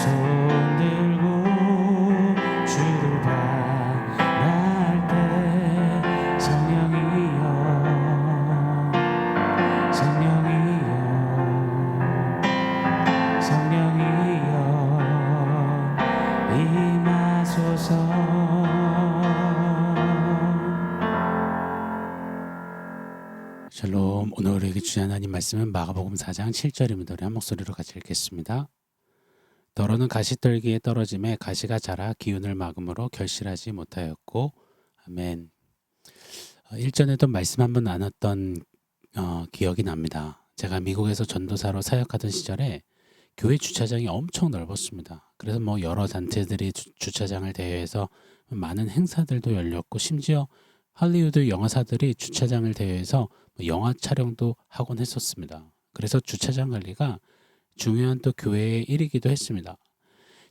손 들고 주를 바랄 때 성령이여 성령이여 성령이여 임하소서. 샬롬. 오늘 우리에게 주신 하나님 말씀은 마가복음 4장 7절입니다. 우리 한 목소리로 같이 읽겠습니다. 더러는 가시떨기에 떨어짐에 가시가 자라 기운을 막음으로 결실하지 못하였고. 아멘. 일전에도 말씀 한번 나눴던 기억이 납니다. 제가 미국에서 전도사로 사역하던 시절에 교회 주차장이 엄청 넓었습니다. 그래서 여러 단체들이 주차장을 대여해서 많은 행사들도 열렸고, 심지어 할리우드 영화사들이 주차장을 대여해서 영화 촬영도 하곤 했었습니다. 그래서 주차장 관리가 중요한 또 교회의 일이기도 했습니다.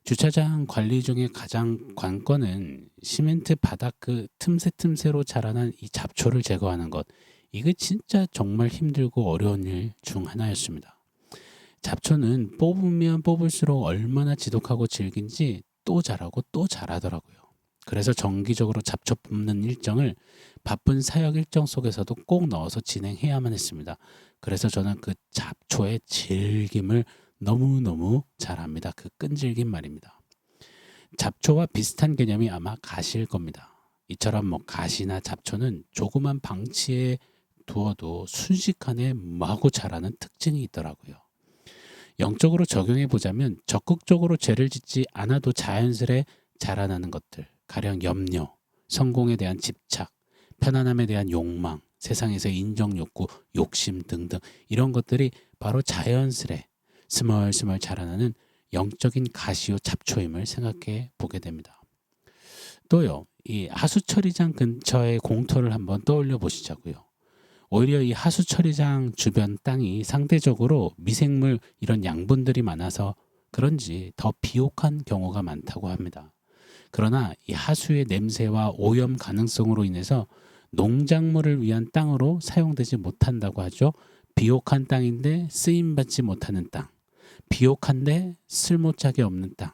주차장 관리 중에 가장 관건은 시멘트 바닥 그 틈새로 자라난 이 잡초를 제거하는 것. 이게 진짜 정말 힘들고 어려운 일 중 하나였습니다. 잡초는 뽑으면 뽑을수록 얼마나 지독하고 질긴지 또 자라고 또 자라더라고요. 그래서 정기적으로 잡초 뽑는 일정을 바쁜 사역 일정 속에서도 꼭 넣어서 진행해야만 했습니다. 그래서 저는 그 잡초의 질김을 너무너무 잘 압니다. 그 끈질긴 말입니다. 잡초와 비슷한 개념이 아마 가시일 겁니다. 이처럼 가시나 잡초는 조그만 방치에 두어도 순식간에 마구 자라는 특징이 있더라고요. 영적으로 적용해 보자면 적극적으로 죄를 짓지 않아도 자연스레 자라나는 것들, 가령 염려, 성공에 대한 집착, 편안함에 대한 욕망, 세상에서의 인정 욕구, 욕심 등등, 이런 것들이 바로 자연스레 스멀스멀 자라나는 영적인 가시요 잡초임을 생각해 보게 됩니다. 또요, 이 하수처리장 근처의 공터를 한번 떠올려 보시자고요. 오히려 이 하수처리장 주변 땅이 상대적으로 미생물 이런 양분들이 많아서 그런지 더 비옥한 경우가 많다고 합니다. 그러나 이 하수의 냄새와 오염 가능성으로 인해서 농작물을 위한 땅으로 사용되지 못한다고 하죠. 비옥한 땅인데 쓰임받지 못하는 땅, 비옥한데 쓸모짝이 없는 땅.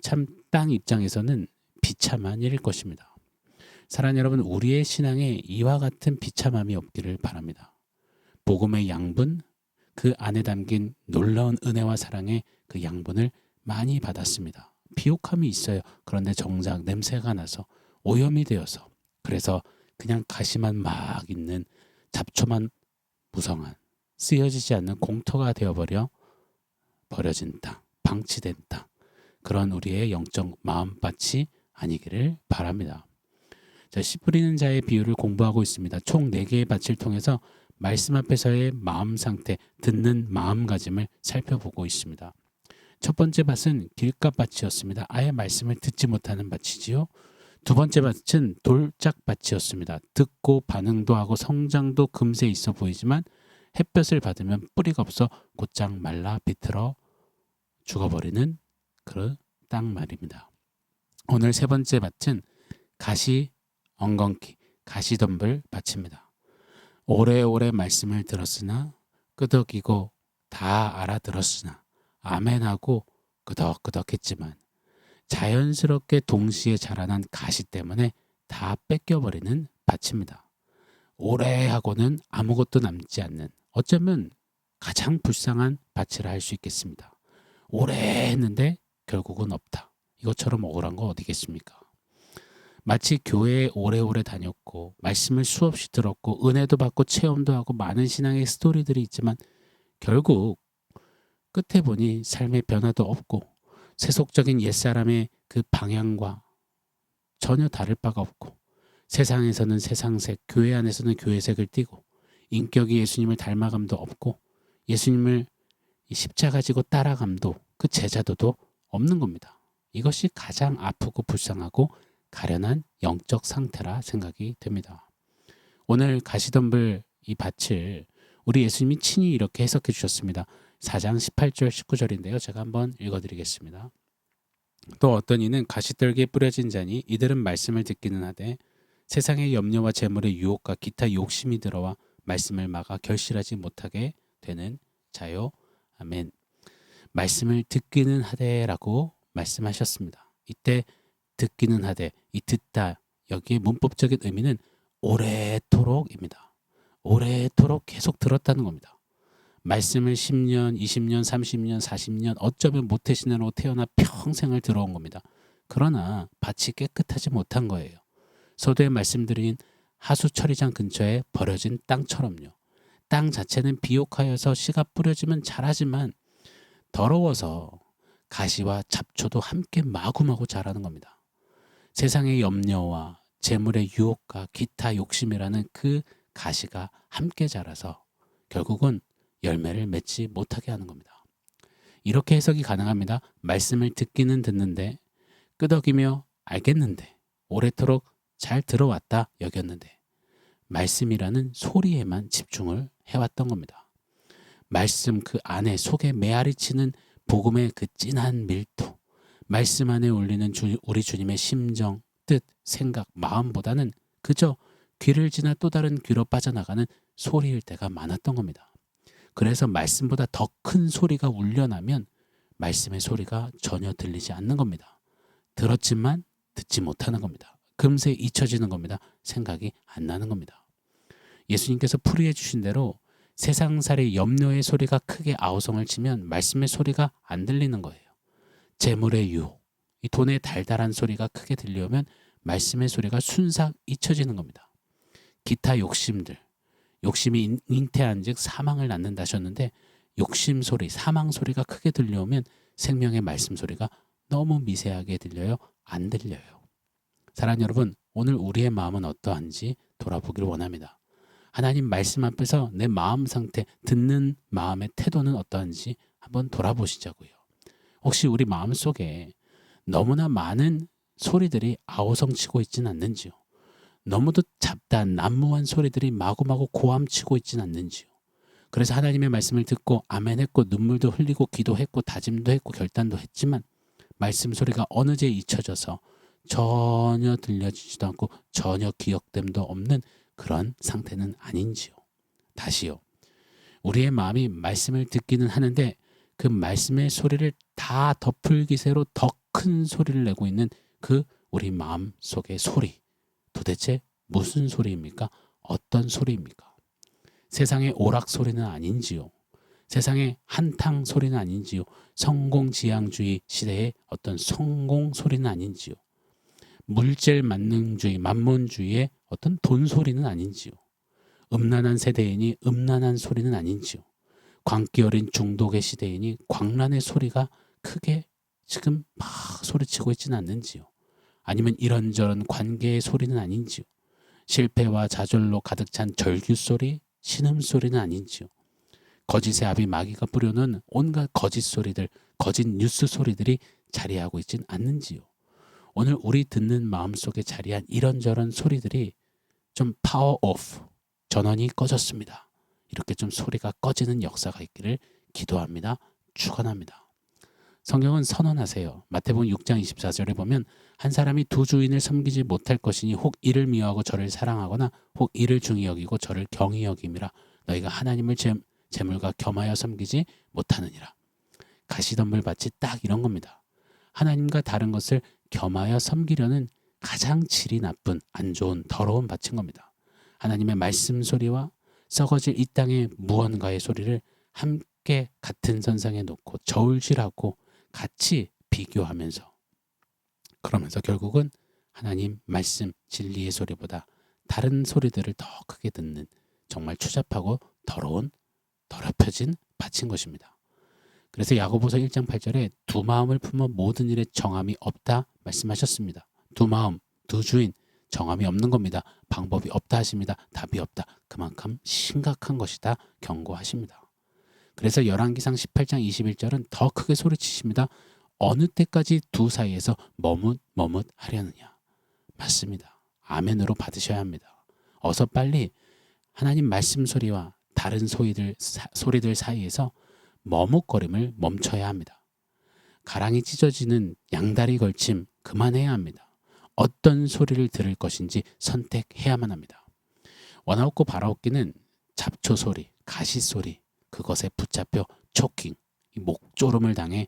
참 땅 입장에서는 비참한 일일 것입니다. 사랑하는 여러분, 우리의 신앙에 이와 같은 비참함이 없기를 바랍니다. 복음의 양분, 그 안에 담긴 놀라운 은혜와 사랑의 그 양분을 많이 받았습니다. 비옥함이 있어요. 그런데 정작 냄새가 나서 오염이 되어서, 그래서 그냥 가시만 막 있는 잡초만 무성한 쓰여지지 않는 공터가 되어버려 버려진 땅, 방치된 땅, 그런 우리의 영적 마음밭이 아니기를 바랍니다. 씨 뿌리는 자의 비유를 공부하고 있습니다. 총 4개의 밭을 통해서 말씀 앞에서의 마음 상태, 듣는 마음가짐을 살펴보고 있습니다. 첫 번째 밭은 길가밭이었습니다. 아예 말씀을 듣지 못하는 밭이지요. 두 번째 밭은 돌짝밭이었습니다. 듣고 반응도 하고 성장도 금세 있어 보이지만 햇볕을 받으면 뿌리가 없어 곧장 말라 비틀어 죽어버리는 그 땅 말입니다. 오늘 세 번째 밭은 가시 엉겅퀴, 가시덤불 밭입니다. 오래오래 말씀을 들었으나 끄덕이고 다 알아들었으나 아멘하고 끄덕끄덕했지만 자연스럽게 동시에 자라난 가시 때문에 다 뺏겨버리는 밭입니다. 오래 하고는 아무것도 남지 않는, 어쩌면 가장 불쌍한 밭이라 할 수 있겠습니다. 오래 했는데 결국은 없다. 이것처럼 억울한 거 어디겠습니까? 마치 교회에 오래오래 다녔고 말씀을 수없이 들었고 은혜도 받고 체험도 하고 많은 신앙의 스토리들이 있지만 결국 끝에 보니 삶의 변화도 없고 세속적인 옛사람의 그 방향과 전혀 다를 바가 없고, 세상에서는 세상색, 교회 안에서는 교회색을 띠고, 인격이 예수님을 닮아감도 없고, 예수님을 십자가 지고 따라감도 그 제자도도 없는 겁니다. 이것이 가장 아프고 불쌍하고 가련한 영적 상태라 생각이 됩니다. 오늘 가시덤불 이 밭을 우리 예수님이 친히 이렇게 해석해 주셨습니다. 4장 18절 19절인데요. 제가 한번 읽어드리겠습니다. 또 어떤 이는 가시떨기에 뿌려진 자니 이들은 말씀을 듣기는 하되 세상의 염려와 재물의 유혹과 기타 욕심이 들어와 말씀을 막아 결실하지 못하게 되는 자요. 아멘. 말씀을 듣기는 하되라고 말씀하셨습니다. 이때 듣기는 하되, 이 듣다, 여기에 문법적인 의미는 오래도록입니다. 오래도록 계속 들었다는 겁니다. 말씀을 10년, 20년, 30년, 40년, 어쩌면 모태신앙으로 태어나 평생을 들어온 겁니다. 그러나 밭이 깨끗하지 못한 거예요. 서두에 말씀드린 하수처리장 근처에 버려진 땅처럼요. 땅 자체는 비옥하여서 씨가 뿌려지면 자라지만 더러워서 가시와 잡초도 함께 마구마구 자라는 겁니다. 세상의 염려와 재물의 유혹과 기타 욕심이라는 그 가시가 함께 자라서 결국은 열매를 맺지 못하게 하는 겁니다. 이렇게 해석이 가능합니다. 말씀을 듣기는 듣는데, 끄덕이며 알겠는데, 오래도록 잘 들어왔다 여겼는데, 말씀이라는 소리에만 집중을 해왔던 겁니다. 말씀 그 안에 속에 메아리 치는 복음의 그 진한 밀도, 말씀 안에 울리는 우리 주님의 심정, 뜻, 생각, 마음보다는 그저 귀를 지나 또 다른 귀로 빠져나가는 소리일 때가 많았던 겁니다. 그래서 말씀보다 더 큰 소리가 울려나면 말씀의 소리가 전혀 들리지 않는 겁니다. 들었지만 듣지 못하는 겁니다. 금세 잊혀지는 겁니다. 생각이 안 나는 겁니다. 예수님께서 풀이해 주신 대로 세상살이 염려의 소리가 크게 아우성을 치면 말씀의 소리가 안 들리는 거예요. 재물의 유혹, 이 돈의 달달한 소리가 크게 들려오면 말씀의 소리가 순삭 잊혀지는 겁니다. 기타 욕심들, 욕심이 잉태한 즉 사망을 낳는다 하셨는데, 욕심 소리, 사망 소리가 크게 들려오면 생명의 말씀 소리가 너무 미세하게 들려요? 안 들려요. 사랑하는 여러분, 오늘 우리의 마음은 어떠한지 돌아보기를 원합니다. 하나님 말씀 앞에서 내 마음 상태, 듣는 마음의 태도는 어떠한지 한번 돌아보시자고요. 혹시 우리 마음 속에 너무나 많은 소리들이 아우성치고 있지는 않는지요? 너무도 잡다한 난무한 소리들이 마구마구 고함치고 있지는 않는지요? 그래서 하나님의 말씀을 듣고 아멘했고 눈물도 흘리고 기도했고 다짐도 했고 결단도 했지만 말씀 소리가 어느새 잊혀져서 전혀 들려지지도 않고 전혀 기억됨도 없는 그런 상태는 아닌지요? 다시요. 우리의 마음이 말씀을 듣기는 하는데 그 말씀의 소리를 다 덮을 기세로 더 큰 소리를 내고 있는 그 우리 마음 속의 소리, 도대체 무슨 소리입니까? 어떤 소리입니까? 세상의 오락 소리는 아닌지요? 세상의 한탕 소리는 아닌지요? 성공지향주의 시대의 어떤 성공 소리는 아닌지요? 물질 만능주의, 만몬주의의 어떤 돈 소리는 아닌지요? 음란한 세대이니 음란한 소리는 아닌지요? 광기 어린 중독의 시대이니 광란의 소리가 크게 지금 막 소리치고 있지는 않는지요? 아니면 이런저런 관계의 소리는 아닌지요? 실패와 좌절로 가득 찬 절규 소리, 신음소리는 아닌지요? 거짓의 아비 마귀가 뿌려놓은 온갖 거짓 소리들, 거짓 뉴스 소리들이 자리하고 있진 않는지요? 오늘 우리 듣는 마음속에 자리한 이런저런 소리들이 좀 파워 오프, 전원이 꺼졌습니다. 이렇게 좀 소리가 꺼지는 역사가 있기를 기도합니다. 축원합니다. 성경은 선언하세요. 마태복음 6장 24절에 보면 한 사람이 두 주인을 섬기지 못할 것이니 혹 이를 미워하고 저를 사랑하거나 혹 이를 중히 여기고 저를 경히 여김이라. 너희가 하나님을 재물과 겸하여 섬기지 못하느니라. 가시덤불 밭이 딱 이런 겁니다. 하나님과 다른 것을 겸하여 섬기려는 가장 질이 나쁜, 안 좋은, 더러운 밭인 겁니다. 하나님의 말씀 소리와 썩어질 이 땅의 무언가의 소리를 함께 같은 선상에 놓고 저울질하고 같이 비교하면서, 그러면서 결국은 하나님 말씀 진리의 소리보다 다른 소리들을 더 크게 듣는 정말 추잡하고 더러운 더럽혀진 밭인 것입니다. 그래서 야고보서 1장 8절에 두 마음을 품어 모든 일에 정함이 없다 말씀하셨습니다. 두 마음, 두 주인, 정함이 없는 겁니다. 방법이 없다 하십니다. 답이 없다. 그만큼 심각한 것이다 경고하십니다. 그래서 열왕기상 18장 21절은 더 크게 소리치십니다. 어느 때까지 두 사이에서 머뭇 하려느냐. 맞습니다. 아멘으로 받으셔야 합니다. 어서 빨리 하나님 말씀 소리와 다른 소리들 사이에서 머뭇거림을 멈춰야 합니다. 가랑이 찢어지는 양다리 걸침 그만해야 합니다. 어떤 소리를 들을 것인지 선택해야만 합니다. 원하옵고 바라옵기는 잡초 소리, 가시 소리, 그것에 붙잡혀 초킹, 이 목조름을 당해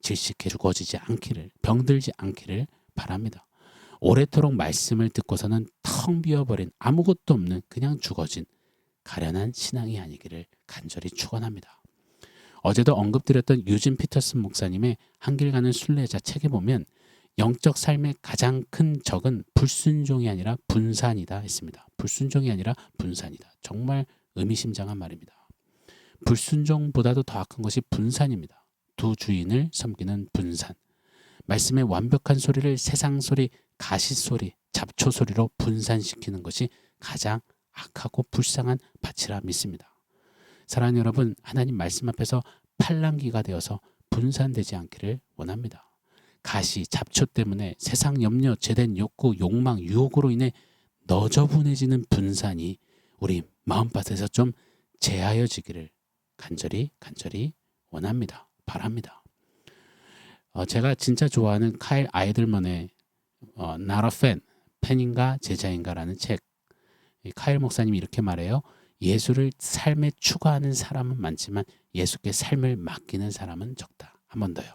질식해 죽어지지 않기를, 병들지 않기를 바랍니다. 오래도록 말씀을 듣고서는 텅 비어버린 아무것도 없는 그냥 죽어진 가련한 신앙이 아니기를 간절히 축원합니다. 어제도 언급드렸던 유진 피터슨 목사님의 한길 가는 순례자 책에 보면 영적 삶의 가장 큰 적은 불순종이 아니라 분산이다 했습니다. 불순종이 아니라 분산이다. 정말 의미심장한 말입니다. 불순종보다도 더 악한 것이 분산입니다. 두 주인을 섬기는 분산. 말씀의 완벽한 소리를 세상 소리, 가시 소리, 잡초 소리로 분산시키는 것이 가장 악하고 불쌍한 밭이라 믿습니다. 사랑하는 여러분, 하나님 말씀 앞에서 팔랑귀가 되어서 분산되지 않기를 원합니다. 가시, 잡초 때문에 세상 염려, 죄된 욕구, 욕망, 유혹으로 인해 너저분해지는 분산이 우리 마음밭에서 좀 제하여지기를 간절히 원합니다. 바랍니다. 제가 진짜 좋아하는 카일 아이들먼의 Not a Fan, 팬인가 제자인가라는 책. 카일 목사님이 이렇게 말해요. 예수를 삶에 추구하는 사람은 많지만 예수께 삶을 맡기는 사람은 적다. 한 번 더요.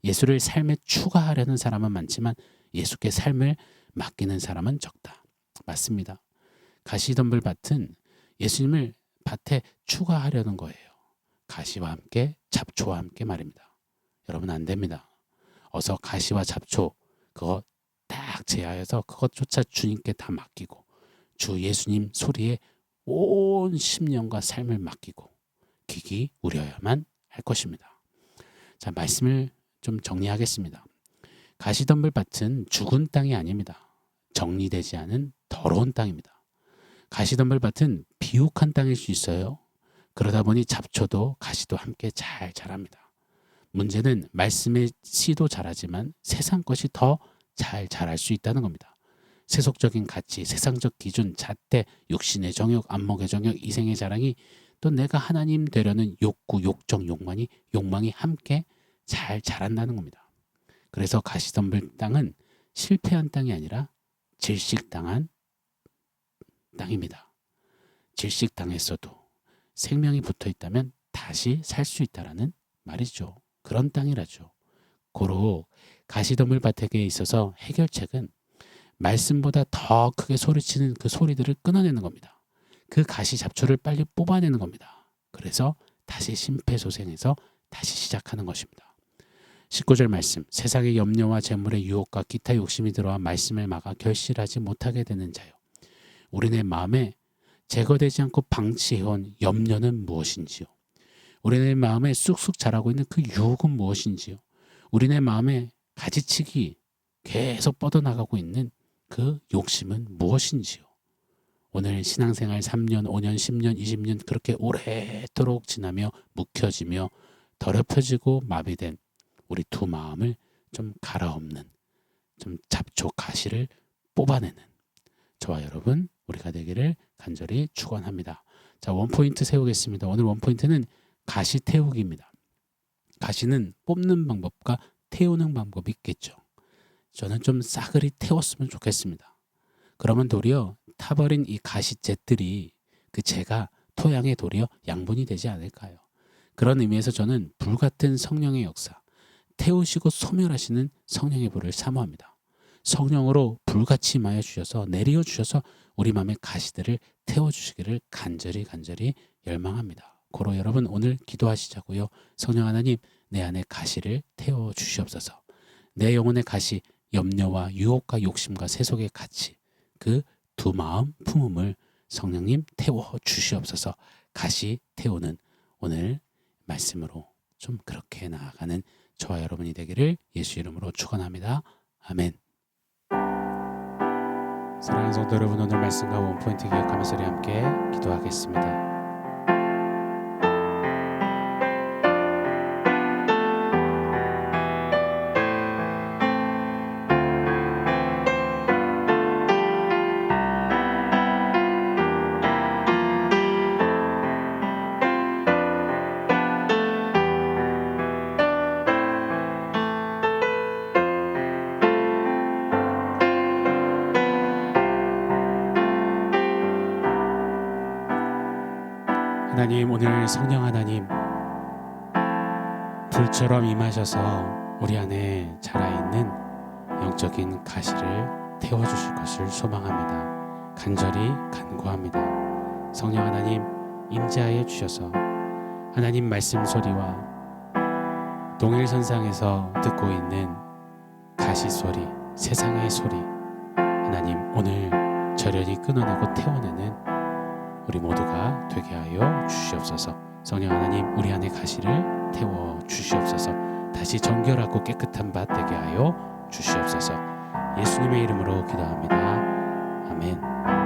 예수를 삶에 추구하려는 사람은 많지만 예수께 삶을 맡기는 사람은 적다. 맞습니다. 가시덤불 밭은 예수님을 밭에 추구하려는 거예요. 가시와 함께 잡초와 함께 말입니다. 여러분 안 됩니다. 어서 가시와 잡초 그거 딱 제하여서 그것조차 주님께 다 맡기고 주 예수님 소리에 온 심령과 삶을 맡기고 귀기 우려야만 할 것입니다. 자, 말씀을 좀 정리하겠습니다. 가시덤불 밭은 죽은 땅이 아닙니다. 정리되지 않은 더러운 땅입니다. 가시덤불 밭은 비옥한 땅일 수 있어요. 그러다 보니 잡초도 가시도 함께 잘 자랍니다. 문제는 말씀의 씨도 자라지만 세상 것이 더 잘 자랄 수 있다는 겁니다. 세속적인 가치, 세상적 기준, 잣대, 육신의 정욕, 안목의 정욕, 이생의 자랑이 또 내가 하나님 되려는 욕구, 욕정, 욕망이 함께 잘 자란다는 겁니다. 그래서 가시덤불 땅은 실패한 땅이 아니라 질식당한 땅입니다. 질식당했어도 생명이 붙어 있다면 다시 살 수 있다라는 말이죠. 그런 땅이라죠. 고로 가시덤불 밭에게 있어서 해결책은 말씀보다 더 크게 소리치는 그 소리들을 끊어내는 겁니다. 그 가시 잡초를 빨리 뽑아내는 겁니다. 그래서 다시 심폐소생해서 다시 시작하는 것입니다. 19절 말씀, 세상의 염려와 재물의 유혹과 기타 욕심이 들어와 말씀을 막아 결실하지 못하게 되는 자요. 우리네 마음에 제거되지 않고 방치해온 염려는 무엇인지요? 우리네 마음에 쑥쑥 자라고 있는 그 유혹은 무엇인지요? 우리네 마음에 가지치기 계속 뻗어나가고 있는 그 욕심은 무엇인지요? 오늘 신앙생활 3년, 5년, 10년, 20년 그렇게 오래도록 지나며 묵혀지며 더럽혀지고 마비된 우리 두 마음을 좀 갈아엎는, 좀 잡초 가시를 뽑아내는 저와 여러분 우리가 되기를 간절히 축원합니다. 자, 원포인트 세우겠습니다. 오늘 원포인트는 가시 태우기입니다. 가시는 뽑는 방법과 태우는 방법이 있겠죠. 저는 좀 싸그리 태웠으면 좋겠습니다. 그러면 도리어 타버린 이 가시jet들이 그 재가 토양에 도리어 양분이 되지 않을까요? 그런 의미에서 저는 불같은 성령의 역사, 태우시고 소멸하시는 성령의 불을 사모합니다. 성령으로 불같이 임하여 주셔서 내려 주셔서 우리 마음의 가시들을 태워주시기를 간절히 열망합니다. 고로 여러분 오늘 기도하시자고요. 성령 하나님 내 안에 가시를 태워주시옵소서. 내 영혼의 가시, 염려와 유혹과 욕심과 세속의 가치 그 두 마음 품음을 성령님 태워주시옵소서. 가시 태우는 오늘 말씀으로 좀 그렇게 나아가는 저와 여러분이 되기를 예수 이름으로 축원합니다. 아멘. 사랑하는 성도 여러분, 오늘 말씀과 원포인트 기억하면서 우리 함께 기도하겠습니다. 하나님, 오늘 성령 하나님 불처럼 임하셔서 우리 안에 자라있는 영적인 가시를 태워주실 것을 소망합니다. 간절히 간구합니다. 성령 하나님 임재하여 주셔서 하나님 말씀 소리와 동일선상에서 듣고 있는 가시 소리, 세상의 소리, 하나님 오늘 저련히 끊어내고 태워내는 우리 모두가 되게 하여 주시옵소서. 성령 하나님 우리 안에 가시를 태워 주시옵소서. 다시 정결하고 깨끗한 밭 되게 하여 주시옵소서. 예수님의 이름으로 기도합니다. 아멘.